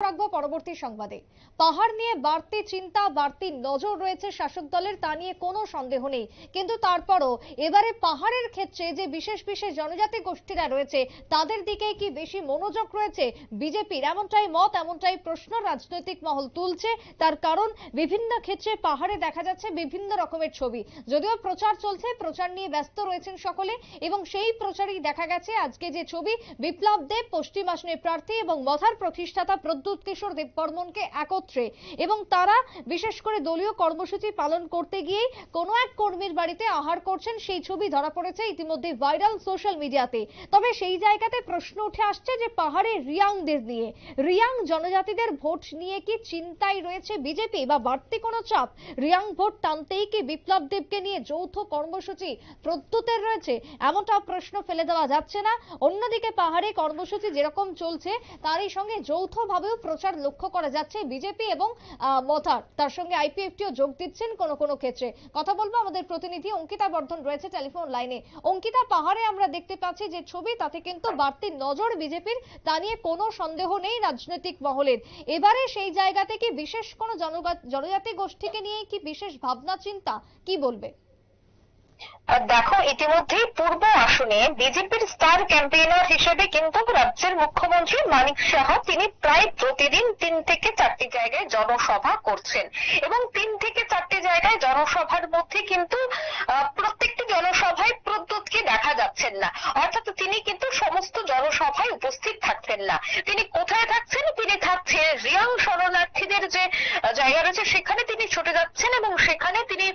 রাখবো পরবর্তী সংবাদে। পাহাড় নিয়ে বাড়তি চিন্তা, বাড়তি নজর রয়েছে শাসক দলের, তা নিয়ে কোনো সন্দেহ নেই। কিন্তু তারপরও এবারে পাহাড়ের ক্ষেত্রে যে বিশেষ বিশেষ জনজাতি গোষ্ঠীরা রয়েছে তাদের দিকে কি বেশি মনোযোগ রয়েছে বিজেপির, এমনটাই মত, এমনটাই প্রশ্ন রাজনৈতিক মহল তুলছে। তার কারণ বিভিন্ন ক্ষেত্রে পাহাড়ে দেখা যাচ্ছে বিভিন্ন রকমের ছবি। যদিও প্রচার চলছে, প্রচার নিয়ে ব্যস্ত রয়েছেন সকলে, এবং সেই প্রচারেই দেখা গেছে আজকে যে ছবি, বিপ্লব দেব পশ্চিম আসনের প্রার্থী এবং মথার প্রতিষ্ঠাতা প্রদ্যুৎ কিশোর দেববর্মনকে একত্রে, এবং তারা বিশেষ করে দলীয় কর্মসূচি পালন করতে গিয়ে কোনো এক কর্মীর বাড়িতে আহার করছেন, সেই ছবি ধরা পড়েছে ইতিমধ্যে ভাইরাল সোশ্যাল মিডিয়াতে। তবে সেই জায়গাতে প্রশ্ন উঠে আসছে যে পাহাড়ে রিয়াংদের নিয়ে, রিয়াং জনজাতিদের ভোট নিয়ে কি চিন্তায় রয়েছে বিজেপি, বা বাড়তি কোনো চাপ রিয়াং ভোট টানতেই কি বিপ্লব দেবকে নিয়ে যৌথ কর্মসূচি প্রদ্যুতের রয়েছে, এমনটা প্রশ্ন ফেলে দেওয়া যাচ্ছে না। অন্যদিকে পাহাড়ে কর্মসূচি যেরকম চলছে তারই সঙ্গে যৌথভাবেও প্রচার লক্ষ্য করা যাচ্ছে বিজেপি এবং মথার, তার সঙ্গে আইপিএফটিও যোগ দিচ্ছেন কোনো কোনো ক্ষেত্রে। কথা বলবো আমাদের প্রতিনিধি অঙ্কিতা বর্ধন রয়েছে টেলিফোন লাইনে। অঙ্কিতা, পাহাড়ে আমরা দেখতে পাচ্ছি যে ছবি, তাতে কিন্তু বাড়তি নজর বিজেপির, তা নিয়ে কোনো সন্দেহ নেই রাজনৈতিক মহলের। এবারে সেই জায়গাতে কি বিশেষ কোনো জনজাতি গোষ্ঠীকে নিয়ে কি বিশেষ ভাবনা চিন্তা, কি বলবে? দেখো, ইতিমধ্যেই পূর্ব আসনে বিজেপির স্টার ক্যাম্পেইনার হিসেবে কিন্তু রাজ্যের মুখ্যমন্ত্রী মানিক সাহা তিনি প্রায় প্রতিদিন 3 থেকে 4টি জায়গায় জনসভা করছেন, এবং 3 থেকে 4টি জায়গায় জনসভার মধ্যে কিন্তু প্রত্যেকটি জনসভায় প্রদ্যুৎকে দেখা যাচ্ছেন না, অর্থাৎ তিনি কিন্তু সমস্ত জনসভায় উপস্থিত থাকছেন না। তিনি কোথায় থাকছেন? তিনি থাকছেন রিয়াং শরণার্থীদের যে জায়গা রয়েছে সেখানে তিনি ছুটে যাচ্ছেন, এবং সেখানে তিনি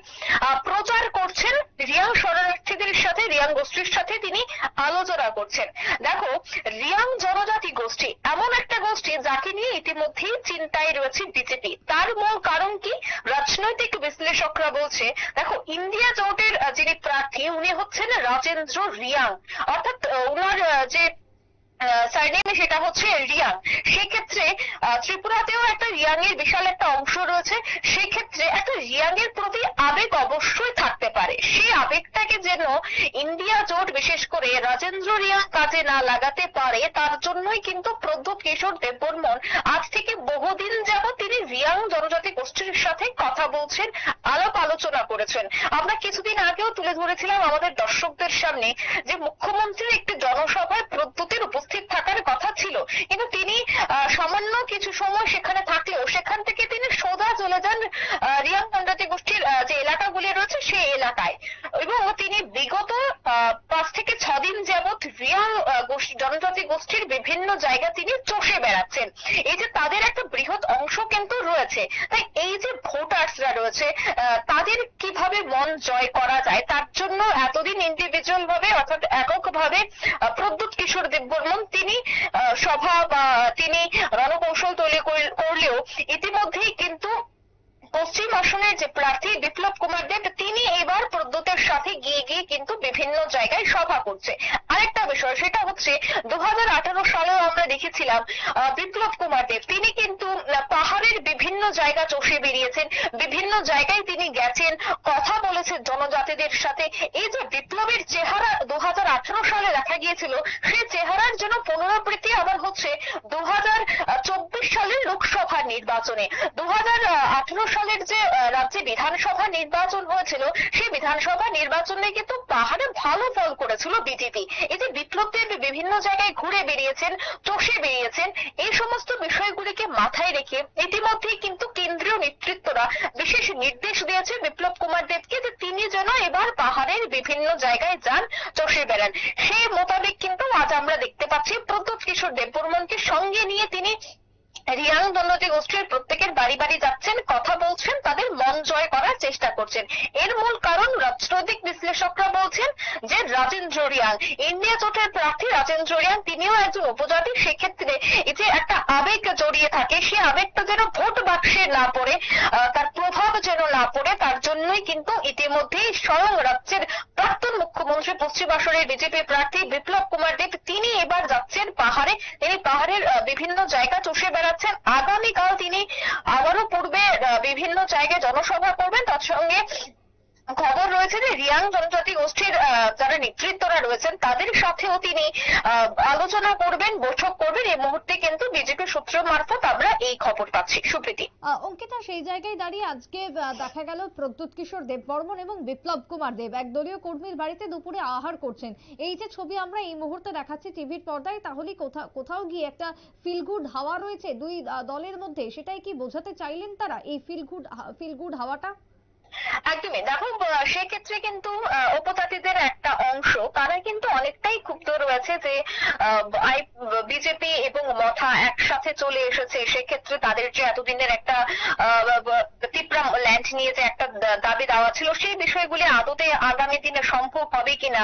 প্রচার করছেন, রিয়াং শরণার্থীদের সাথে, রিয়াং গোষ্ঠীর সাথে তিনি আলোচনা করছেন। দেখো, রিয়াং জনজাতি গোষ্ঠী এমন একটা গোষ্ঠী যাকে নিয়ে ইতিমধ্যেই চিন্তায় রয়েছে বিজেপি। তার মূল কারণ কি? রাজনৈতিক বিশ্লেষকরা বলছে, দেখো, ইন্ডিয়া জোটের যিনি প্রার্থী উনি হচ্ছেন রাজেন্দ্র রিয়াং, অর্থাৎ ওনার যে সারনেমে সেটা হচ্ছে রিয়াং। সেক্ষেত্রে ত্রিপুরাতেও একটা রিয়াং এর বিশাল একটা অংশ রয়েছে, সেক্ষেত্রে একটা রিয়াং এর প্রতি আবেগ অবশ্যই থাকতে পারে। সেই আবেগটাকে যেন ইন্ডিয়া জোট বিশেষ করে রাজেন্দ্র রিয়াং কাজে না লাগাতে পারে, তার জন্যই কিন্তু প্রদ্যুৎ কিশোর দেববর্মন আজ থেকে বহুদিন যাবত তিনি রিয়াং জনজাতি গোষ্ঠীর সাথে কথা বলছেন, আলাপ আলোচনা করেছেন। আমরা কিছুদিন আগেও তুলে ধরেছিলাম আমাদের দর্শকদের সামনে যে মুখ্যমন্ত্রীর একটি জনসভায় প্রদ্যুতের উপস্থিত থাকার কথা ছিল, কিন্তু তিনি সামান্য কিছু সময় সেখানে থাকলেও সেখান থেকে তিনি সোজা চলে যান রিয়াং জনজাতি গোষ্ঠীর যে এলাকাগুলি রয়েছে সেই এলাকায়, এবং তিনি বিগত 5 থেকে 6 দিন যাবৎ রিয়াং জনজাতি গোষ্ঠীর বিভিন্ন জায়গা তিনি চষে বেড়াচ্ছেন। এই যে তাদের একটা বৃহৎ অংশ কিন্তু রয়েছে, তাই এই যে ভোটার্সরা রয়েছে তাদের কিভাবে মন জয় করা যায়, তার জন্য এতদিন ইন্ডিভিজুয়াল ভাবে অর্থাৎ এককভাবে প্রদ্যুৎ কিশোর দেববর্মন তিনি সভা বা তিনি রণকৌশল তৈরি করলেও ইতিমধ্যেই কিন্তু পশ্চিম আসনের যে প্রার্থী বিপ্লব কুমার দেব তিনি এবার প্রদ্যুতের সাথে গিয়ে গিয়ে কিন্তু বিভিন্ন জায়গায় সভা করছে। আরেকটা বিষয় সেটা হচ্ছে 2018 সালেও আমরা দেখেছিলাম বিপ্লব কুমার দেব তিনি কিন্তু পাহাড়ের বিভিন্ন জায়গা চষে বেরিয়েছেন, বিভিন্ন জায়গায় তিনি গেছেন, কথা বলেছেন জনজাতিদের সাথে। এই যে বিপ্লবের চেহারা 2018 সালে দেখা গিয়েছিল, সেই চেহারার জন্য পুনরাবৃত্তি আবার হচ্ছে 2024 সালের লোকসভা নির্বাচনে। 2018 সালের যে রাজ্যে বিধানসভা নির্বাচন হয়েছিল, সেই বিধানসভা নির্বাচনে কিন্তু পাহাড়ে ভালো ফল করেছিল বিজেপি। এই যে বিপ্লব দেব বিভিন্ন জায়গায় ঘুরে বেরিয়েছেন, চষে বেরিয়েছেন, এই সমস্ত বিষয়গুলিকে মাথায় রেখে ইতিমধ্যেই কিন্তু কেন্দ্রীয় নেতৃত্বরা বিশেষ নির্দেশ দিয়েছে বিপ্লব কুমার দেবকে যে তিনি যেন এবার পাহাড়ের বিভিন্ন জায়গায় যান, চষে বেড়ান। সেই মোতাবেক কিন্তু আজ আমরা দেখতে পাচ্ছি প্রদ্যুৎ কিশোর দেববর্মনকে সঙ্গে নিয়ে তিনি রিয়াং জনজাতি গোষ্ঠীর প্রত্যেকের বাড়ি বাড়ি যাচ্ছেন, কথা বলছেন, তাদের মন জয় করার চেষ্টা করছেন। এর মূল কারণ রাজনৈতিক বিশ্লেষকরা বলছেন যে রাজেন্দ্র রিয়াং, ইন্ডিয়া জোটের প্রার্থী রাজেন্দ্র রিয়াং তিনিও একজন উপজাতি, সেক্ষেত্রে এই যে একটা আবেগ জড়িয়ে থাকে, সেই আবেগটা যেন ভোট বাক্সে না পড়ে, তার প্রভাব যেন না পড়ে, তার জন্যই কিন্তু ইতিমধ্যেই স্বয়ং রাজ্যের প্রাক্তন মুখ্যমন্ত্রী পশ্চিম আসনের বিজেপি প্রার্থী বিপ্লব কুমার দেব তিনি এবার যাচ্ছেন পাহাড়ে। তিনি পাহাড়ের বিভিন্ন জায়গা চষে বেড়াচ্ছেন। আগামীকাল তিনি আবারও পূর্বে বিভিন্ন জায়গায় জনসভা করবেন, তার সঙ্গে খবর রয়েছে যে রিয়াং জনজাতি গোষ্ঠীর যারা নেতৃত্বরা রয়েছেন তাদের সাথেও তিনি আলোচনা করবেন, বৈঠক করবেন। এই মুহূর্তে কিন্তু বিজেপি সূত্র মারফত আমরা এই খবর পাচ্ছি। সুপ্রীতি। অঙ্কিতা, সেই জায়গায় দাঁড়িয়ে আজকে দেখা গেল প্রদ্যুৎ কিশোর দেববর্মন এবং বিপ্লব কুমার দেব একদলীয় কর্মীর বাড়িতে দুপুরে আহার করছেন। এই যে ছবি আমরা এই মুহূর্তে দেখাচ্ছি টিভির পর্দায়, তাহলে কোথাও গিয়ে একটা ফিল গুড হাওয়া রয়েছে দুই দলের মধ্যে, সেটাই কি বোঝাতে চাইলেন তারা, এই ফিল গুড হাওয়াটা? একদমই। দেখো, সেক্ষেত্রে কিন্তু উপজাতিদের একটা অংশ তারা কিন্তু অনেকটাই ক্ষুব্ধ রয়েছে যে বিজেপি এবং মথা একসাথে চলে এসেছে। সেক্ষেত্রে তাদের যে এতদিনের একটা তিপ্রা ল্যান্ড নিয়ে যে একটা দাবি দেওয়া ছিল, সেই বিষয়গুলি আদতে আগামী দিনে সম্ভব হবে কিনা,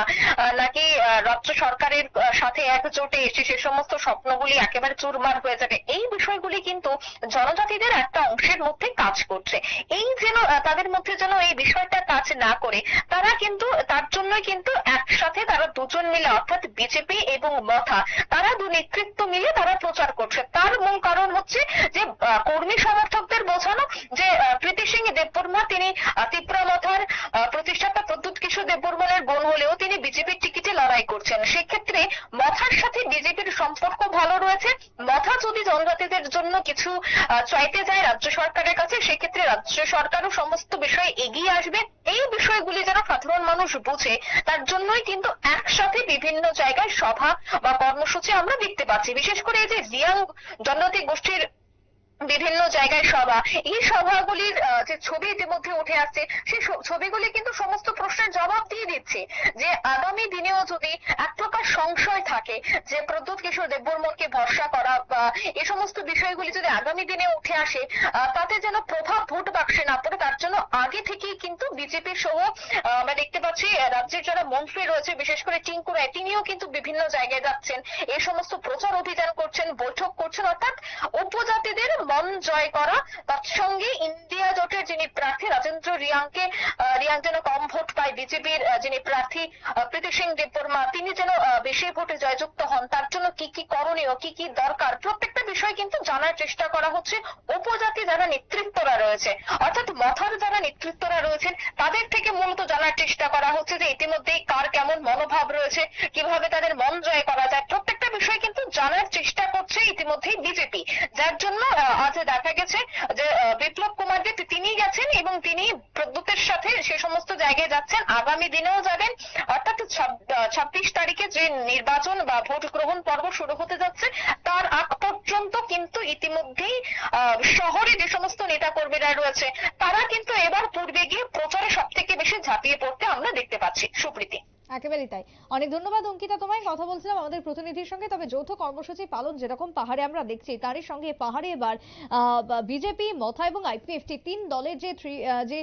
নাকি রাজ্য সরকারের সাথে একজোটে এসে সে সমস্ত স্বপ্নগুলি একেবারে চুরমার হয়ে যাবে, এই বিষয়গুলি কিন্তু জনজাতিদের একটা অংশের মধ্যে কাজ করছে। এই যেন তাদের মধ্যে যেন এই বিষয়টা কাজ না করে, তারা কিন্তু তার জন্য কিন্তু একসাথে তারা দুজন মিলে অর্থাৎ বিজেপি এবং মথা তারা দু নেতৃত্ব মিলে তারা প্রচার করছে। তার মূল কারণ হচ্ছে যে কর্মী সমর্থকদের বোঝানো যে প্রীতি সিং দেববর্মা তিনি তিপ্রা মথার প্রতিষ্ঠাতা প্রদ্যুৎ কিশোর দেববর্মনের বোন হলেও তিনি বিজেপির টিকিটে লড়াই করছেন। সেক্ষেত্রে মথার সাথে বিজেপির সম্পর্ক ভালো রয়েছে। মথা যদি জনজাতিদের জন্য কিছু চাইতে যায় রাজ্য সরকারের কাছে, সেক্ষেত্রে রাজ্য সরকারও সমস্ত বিষয়ে এগিয়ে আসবে। এই বিষয়গুলি যেন সাধারণ মানুষ বুঝে, তার জন্যই কিন্তু একসাথে বিভিন্ন জায়গায় সভা বা কর্মসূচি আমরা দেখতে পাচ্ছি। বিশেষ করে এই যে রিয়াং জনজাতি গোষ্ঠীর বিভিন্ন জায়গায় সভা, এই সভাগুলির যে ছবি ইতিমধ্যে উঠে আসছে, সেই ছবিগুলি কিন্তু সমস্ত প্রশ্নের জবাব দিয়ে দিচ্ছে যে আগামী দিনেও যদি এক প্রকার সংশয় থাকে যে প্রদ্যুৎ কিশোর দেববর্মনকে ভরসা করা বা এই সমস্ত বিষয়গুলি যদি আগামী দিনে উঠে আসে, তাতে যেন প্রভাব ভোট বাক্সে না পড়ে, তার জন্য আগে থেকেই কিন্তু বিজেপি সহ আমরা দেখতে পাচ্ছি রাজ্যের যারা মন্ত্রী রয়েছে, বিশেষ করে টিঙ্কু রায়, তিনিও কিন্তু বিভিন্ন জায়গায় যাচ্ছেন, এই সমস্ত প্রচার অভিযান করছেন, বৈঠক করছেন। অর্থাৎ উপজাতিদের মন জয় করা, তার সঙ্গে ইন্ডিয়া জোটের যিনি প্রার্থী রাজেন্দ্র রিয়াং যেন কম ভোট পায়, বিজেপির যিনি প্রার্থী প্রীতি সিং দেববর্মা তিনি যেন বেশি ভোটে জয়যুক্ত হন, তার জন্য কি কি করণীয়, কি কি দরকার, প্রত্যেকটা বিষয় কিন্তু জানার চেষ্টা করা হচ্ছে। উপজাতি যারা নেতৃত্বরা রয়েছে অর্থাৎ মথার যারা নেতৃত্বরা রয়েছেন, তাদের থেকে মূলত জানার চেষ্টা করা হচ্ছে যে ইতিমধ্যেই কার কেমন মনোভাব রয়েছে, কিভাবে তাদের মন জয় করা যায়, প্রত্যেকটা বিষয় কিন্তু জানার চেষ্টা করছে ইতিমধ্যেই বিজেপি। যার জন্য আজ দেখা গেছে যে বিপ্লব কুমার দেব তিনি গেছেন এবং তিনি প্রদ্যুতের সাথে সে সমস্ত জায়গায় যাচ্ছেন, আগামী দিনেও যাবেন। অর্থাৎ 26 তারিখে যে নির্বাচন বা ভোট গ্রহণ পর্ব শুরু হতে যাচ্ছে, তার আগ পর্যন্ত কিন্তু ইতিমধ্যেই শহরে যে সমস্ত নেতা কর্মীরা রয়েছে তারা কিন্তু এবার পূর্বে গিয়ে প্রচারে সব থেকে বেশি ঝাঁপিয়ে পড়তে আমরা দেখতে পাচ্ছি। সুপ্রীতি। একেবারেই তাই। অনেক ধন্যবাদ অঙ্কিতা তোমায়। কথা বলছিলাম আমাদের প্রতিনিধির সঙ্গে। তবে যৌথ কর্মসূচি পালন যেরকম পাহাড়ে আমরা দেখছি, তারই সঙ্গে পাহাড়ে এবার বিজেপি, মথা এবং আইপিএফটি তিন দলের যে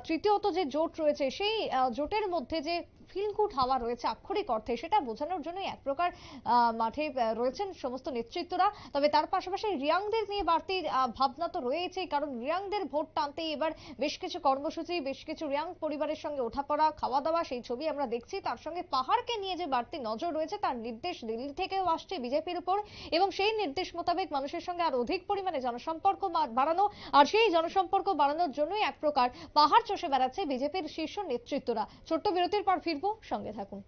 তৃতীয়ত যে জোট রয়েছে, সেই জোটের মধ্যে যে ফিল গুড হাওয়া রয়েছে আক্ষরিক অর্থে, সেটা বোঝানোর জন্যই এক প্রকার মাঠে রয়েছেন সমস্ত নেতৃত্বরা। তবে তার পাশাপাশি রিয়াংদের নিয়ে বাড়তি ভাবনা তো রয়েছেই, কারণ রিয়াংদের ভোট টানতেই এবার বেশ কিছু কর্মসূচি, বেশ কিছু রিয়াং পরিবারের সঙ্গে ওঠাপড়া, খাওয়া দাওয়া, সেই ছবি আমরা দেখছি। তার সঙ্গে পাহাড়কে নিয়ে যে বাড়তি নজর রয়েছে, তার নির্দেশ দিল্লি থেকেও আসছে বিজেপির উপর, এবং সেই নির্দেশ মোতাবেক মানুষের সঙ্গে আর অধিক পরিমাণে জনসম্পর্ক বাড়ানো, আর সেই জনসম্পর্ক বাড়ানোর জন্যই এক প্রকার পাহাড় চষে বেড়াচ্ছে বিজেপির শীর্ষ নেতৃত্বরা। ছোট্ট বিরতির পর ফিরবো, সঙ্গে থাকুন।